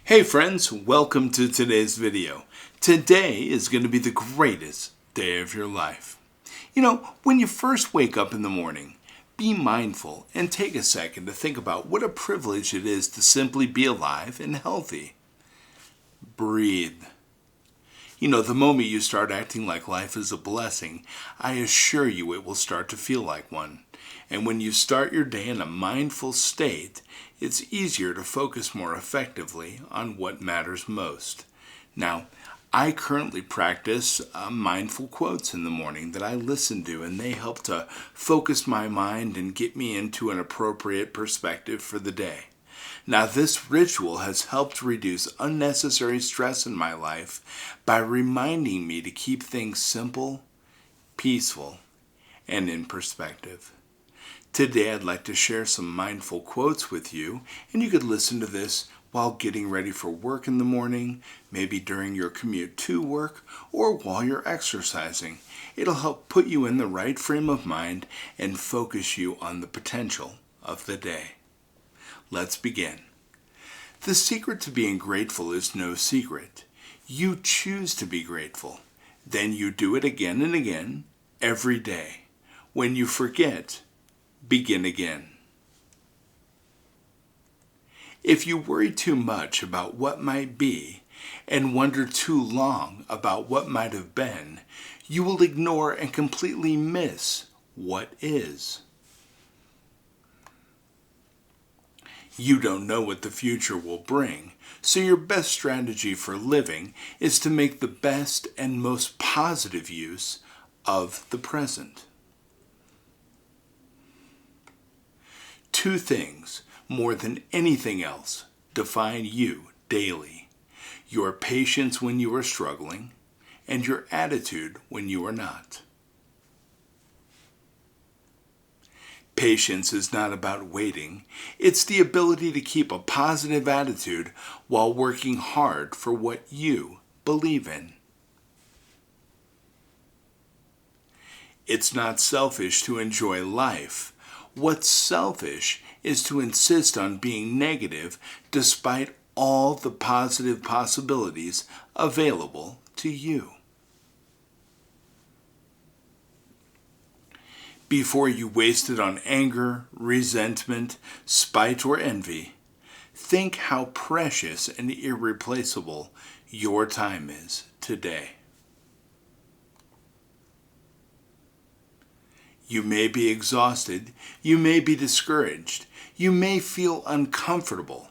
Hey friends, welcome to today's video. Today is going to be the greatest day of your life. When you first wake up in the morning, be mindful and take a second to think about what a privilege it is to simply be alive and healthy. Breathe. The moment you start acting like life is a blessing, I assure you it will start to feel like one. And when you start your day in a mindful state, it's easier to focus more effectively on what matters most. Now, I currently practice mindful quotes in the morning that I listen to, and they help to focus my mind and get me into an appropriate perspective for the day. Now, this ritual has helped reduce unnecessary stress in my life by reminding me to keep things simple, peaceful, and in perspective. Today, I'd like to share some mindful quotes with you, and you could listen to this while getting ready for work in the morning, maybe during your commute to work, or while you're exercising. It'll help put you in the right frame of mind and focus you on the potential of the day. Let's begin. The secret to being grateful is no secret. You choose to be grateful. Then you do it again and again, every day. When you forget, begin again. If you worry too much about what might be and wonder too long about what might have been, you will ignore and completely miss what is. You don't know what the future will bring, so your best strategy for living is to make the best and most positive use of the present. Two things, more than anything else, define you daily: your patience when you are struggling, and your attitude when you are not. Patience is not about waiting. It's the ability to keep a positive attitude while working hard for what you believe in. It's not selfish to enjoy life. What's selfish is to insist on being negative despite all the positive possibilities available to you. Before you waste it on anger, resentment, spite, or envy, think how precious and irreplaceable your time is today. You may be exhausted, you may be discouraged, you may feel uncomfortable.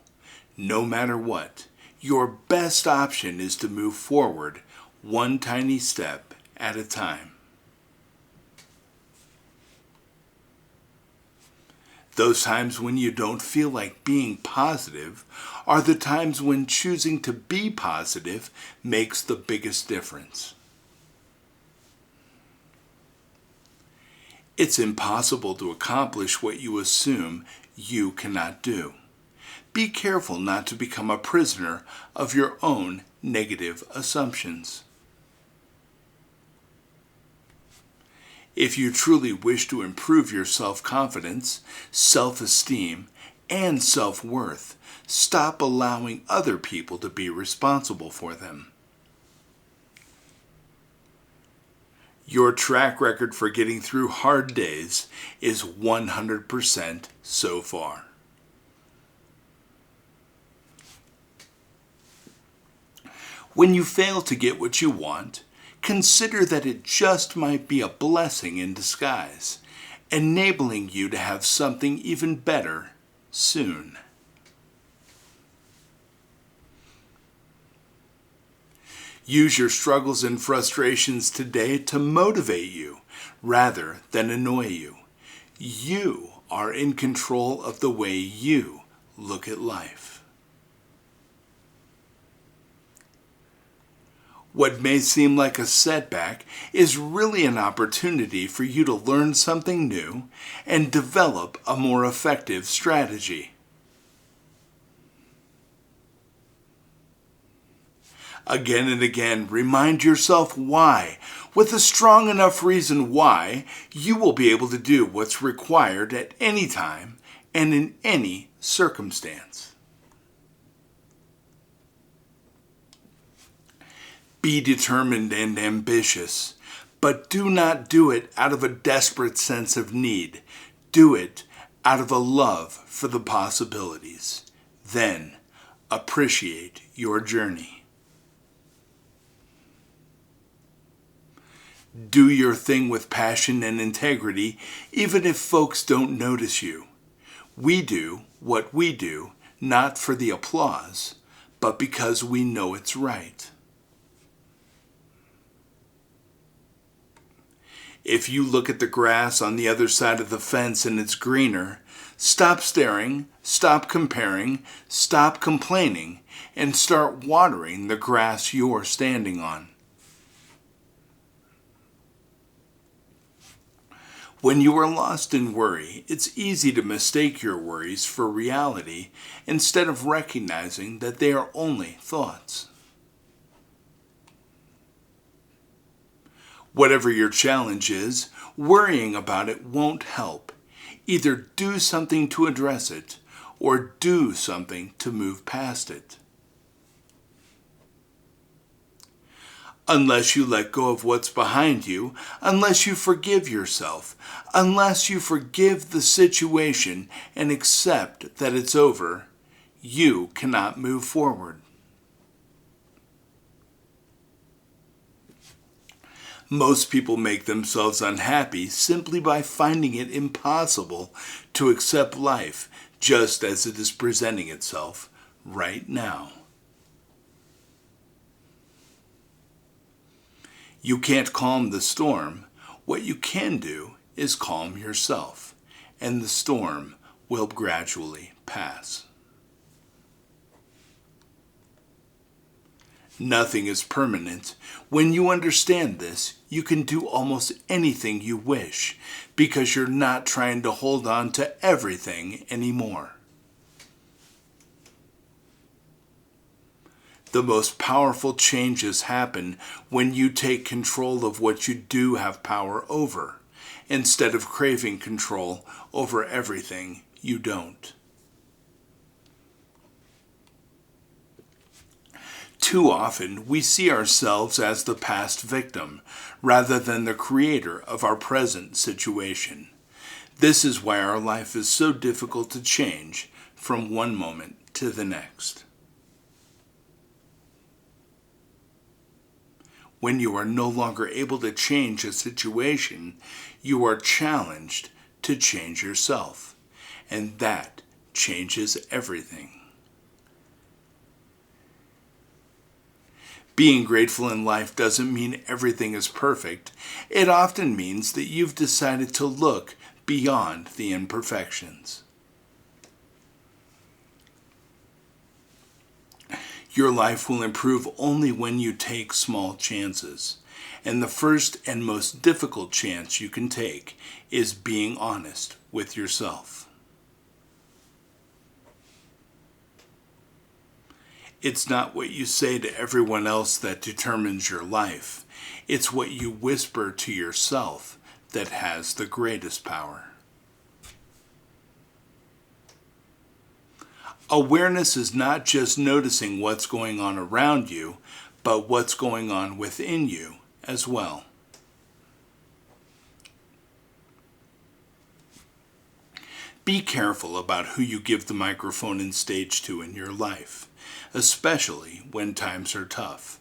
No matter what, your best option is to move forward one tiny step at a time. Those times when you don't feel like being positive are the times when choosing to be positive makes the biggest difference. It's impossible to accomplish what you assume you cannot do. Be careful not to become a prisoner of your own negative assumptions. If you truly wish to improve your self-confidence, self-esteem, and self-worth, stop allowing other people to be responsible for them. Your track record for getting through hard days is 100% so far. When you fail to get what you want, consider that it just might be a blessing in disguise, enabling you to have something even better soon. Use your struggles and frustrations today to motivate you rather than annoy you. You are in control of the way you look at life. What may seem like a setback is really an opportunity for you to learn something new and develop a more effective strategy. Again and again, remind yourself why. With a strong enough reason why, you will be able to do what's required at any time and in any circumstance. Be determined and ambitious, but do not do it out of a desperate sense of need. Do it out of a love for the possibilities. Then, appreciate your journey. Do your thing with passion and integrity, even if folks don't notice you. We do what we do, not for the applause, but because we know it's right. If you look at the grass on the other side of the fence and it's greener, stop staring, stop comparing, stop complaining, and start watering the grass you're standing on. When you are lost in worry, it's easy to mistake your worries for reality instead of recognizing that they are only thoughts. Whatever your challenge is, worrying about it won't help. Either do something to address it, or do something to move past it. Unless you let go of what's behind you, unless you forgive yourself, unless you forgive the situation and accept that it's over, you cannot move forward. Most people make themselves unhappy simply by finding it impossible to accept life just as it is presenting itself right now. You can't calm the storm. What you can do is calm yourself, and the storm will gradually pass. Nothing is permanent. When you understand this, you can do almost anything you wish because you're not trying to hold on to everything anymore. The most powerful changes happen when you take control of what you do have power over, instead of craving control over everything you don't. Too often, we see ourselves as the past victim, rather than the creator of our present situation. This is why our life is so difficult to change from one moment to the next. When you are no longer able to change a situation, you are challenged to change yourself, and that changes everything. Being grateful in life doesn't mean everything is perfect. It often means that you've decided to look beyond the imperfections. Your life will improve only when you take small chances. And the first and most difficult chance you can take is being honest with yourself. It's not what you say to everyone else that determines your life. It's what you whisper to yourself that has the greatest power. Awareness is not just noticing what's going on around you, but what's going on within you as well. Be careful about who you give the microphone and stage to in your life, especially when times are tough.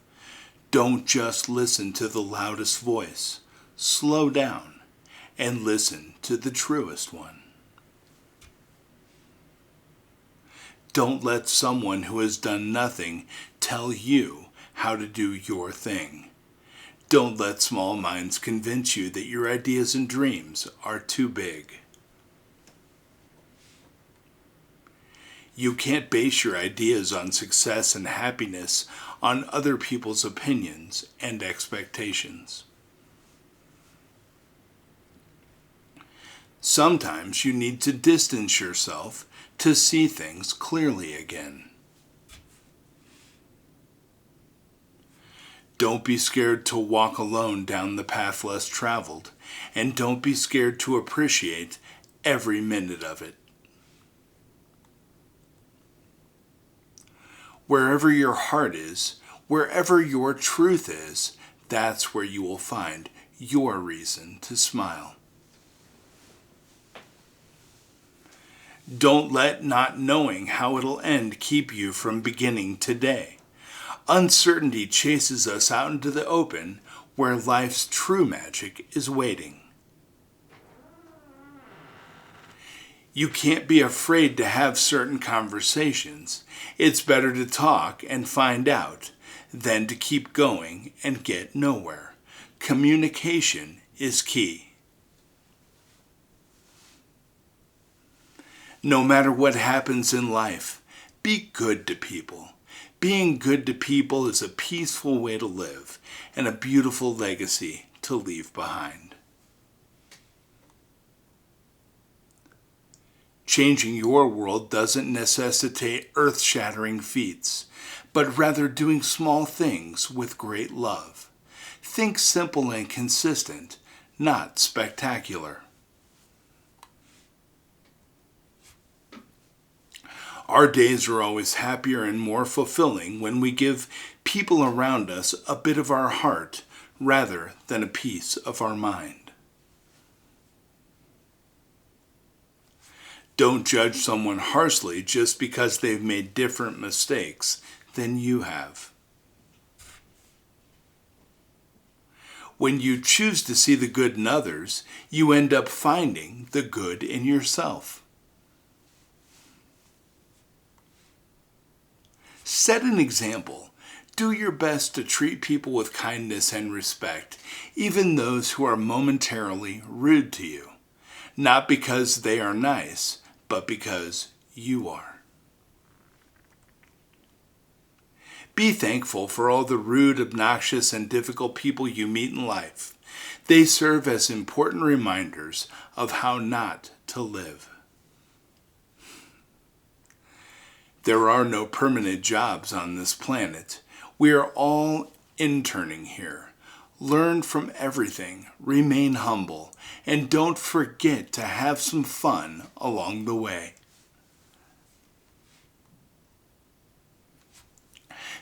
Don't just listen to the loudest voice. Slow down and listen to the truest one. Don't let someone who has done nothing tell you how to do your thing. Don't let small minds convince you that your ideas and dreams are too big. You can't base your ideas on success and happiness on other people's opinions and expectations. Sometimes you need to distance yourself to see things clearly again. Don't be scared to walk alone down the path less traveled, and don't be scared to appreciate every minute of it. Wherever your heart is, Wherever your truth is, that's where you will find your reason to smile. Don't let not knowing how it'll end keep you from beginning today. Uncertainty chases us out into the open where life's true magic is waiting. You can't be afraid to have certain conversations. It's better to talk and find out than to keep going and get nowhere. Communication is key. No matter what happens in life, be good to people. Being good to people is a peaceful way to live and a beautiful legacy to leave behind. Changing your world doesn't necessitate earth-shattering feats, but rather doing small things with great love. Think simple and consistent, not spectacular. Our days are always happier and more fulfilling when we give people around us a bit of our heart rather than a piece of our mind. Don't judge someone harshly just because they've made different mistakes than you have. When you choose to see the good in others, you end up finding the good in yourself. Set an example. Do your best to treat people with kindness and respect, even those who are momentarily rude to you. Not because they are nice, but because you are. Be thankful for all the rude, obnoxious, and difficult people you meet in life. They serve as important reminders of how not to live. There are no permanent jobs on this planet. We are all interning here. Learn from everything, remain humble, and don't forget to have some fun along the way.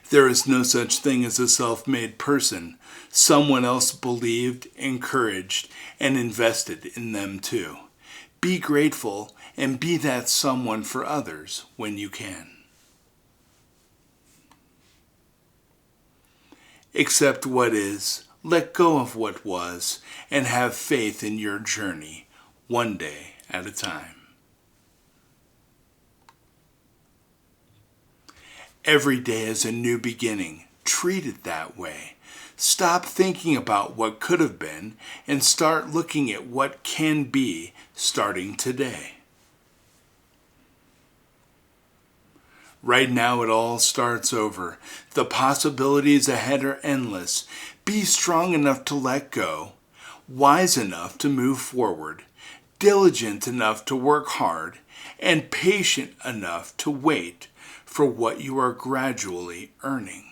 There is no such thing as a self-made person. Someone else believed, encouraged, and invested in them too. Be grateful and be that someone for others when you can. Accept what is, let go of what was, and have faith in your journey, one day at a time. Every day is a new beginning. Treat it that way. Stop thinking about what could have been and start looking at what can be starting today. Right now it all starts over. The possibilities ahead are endless. Be strong enough to let go, wise enough to move forward, diligent enough to work hard, and patient enough to wait for what you are gradually earning.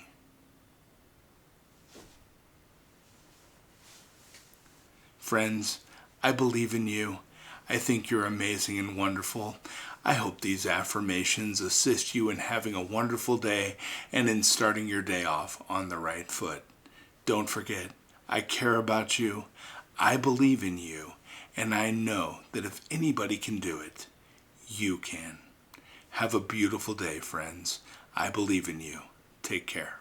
Friends, I believe in you. I think you're amazing and wonderful. I hope these affirmations assist you in having a wonderful day and in starting your day off on the right foot. Don't forget, I care about you, I believe in you, and I know that if anybody can do it, you can. Have a beautiful day, friends. I believe in you. Take care.